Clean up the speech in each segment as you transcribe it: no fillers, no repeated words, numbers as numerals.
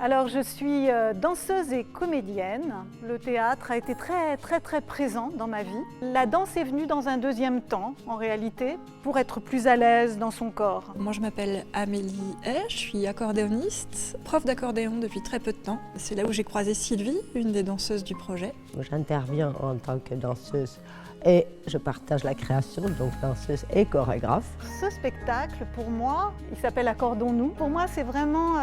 Alors je suis danseuse et comédienne. Le théâtre a été très présent dans ma vie. La danse est venue dans un deuxième temps, en réalité, pour être plus à l'aise dans son corps. Moi je m'appelle Amélie Hay, je suis accordéoniste, prof d'accordéon depuis très peu de temps. C'est là où j'ai croisé Sylvie, une des danseuses du projet. J'interviens en tant que danseuse et je partage la création, donc danseuse et chorégraphe. Ce spectacle, pour moi, il s'appelle Accordons-nous. Pour moi, c'est vraiment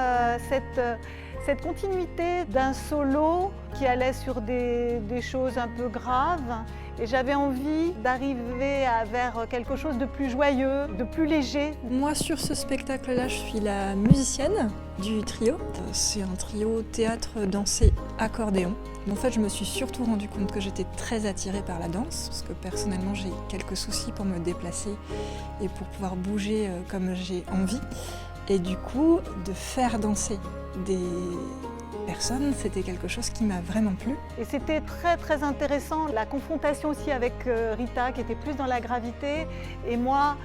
cette continuité d'un solo qui allait sur des choses un peu graves. Et j'avais envie d'arriver vers quelque chose de plus joyeux, de plus léger. Moi, sur ce spectacle-là, je suis la musicienne du trio. C'est un trio théâtre, dansé, accordéon. En fait, je me suis surtout rendu compte que j'étais très attirée par la danse, parce que personnellement, j'ai quelques soucis pour me déplacer et pour pouvoir bouger comme j'ai envie. Et du coup, de faire danser des personnes, c'était quelque chose qui m'a vraiment plu. Et c'était très intéressant, la confrontation aussi avec Rita qui était plus dans la gravité et moi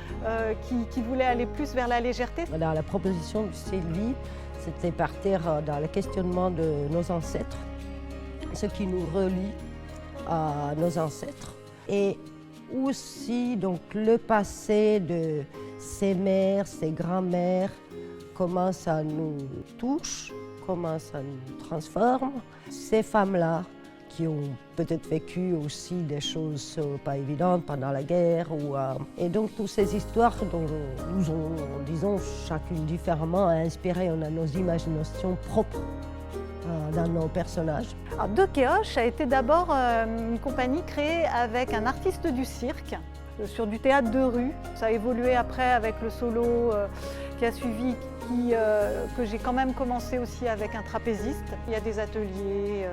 qui voulais aller plus vers la légèreté. Dans la proposition de Sylvie, c'était partir dans le questionnement de nos ancêtres, ce qui nous relie à nos ancêtres. Et aussi donc, le passé de ces mères, ces grands-mères, comment ça nous touche, comment ça nous transforme. Ces femmes-là qui ont peut-être vécu aussi des choses pas évidentes pendant la guerre. Et donc toutes ces histoires dont nous ont, disons, chacune différemment inspiré, on a nos imaginations propres dans nos personnages. Alors, De Kéoche a été d'abord une compagnie créée avec un artiste du cirque sur du théâtre de rue. Ça a évolué après avec le solo qui a suivi, que j'ai quand même commencé aussi avec un trapéziste. Il y a des ateliers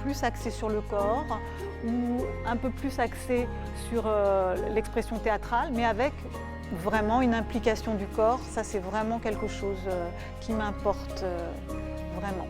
plus axés sur le corps ou un peu plus axés sur l'expression théâtrale, mais avec vraiment une implication du corps. Ça, c'est vraiment quelque chose qui m'importe vraiment.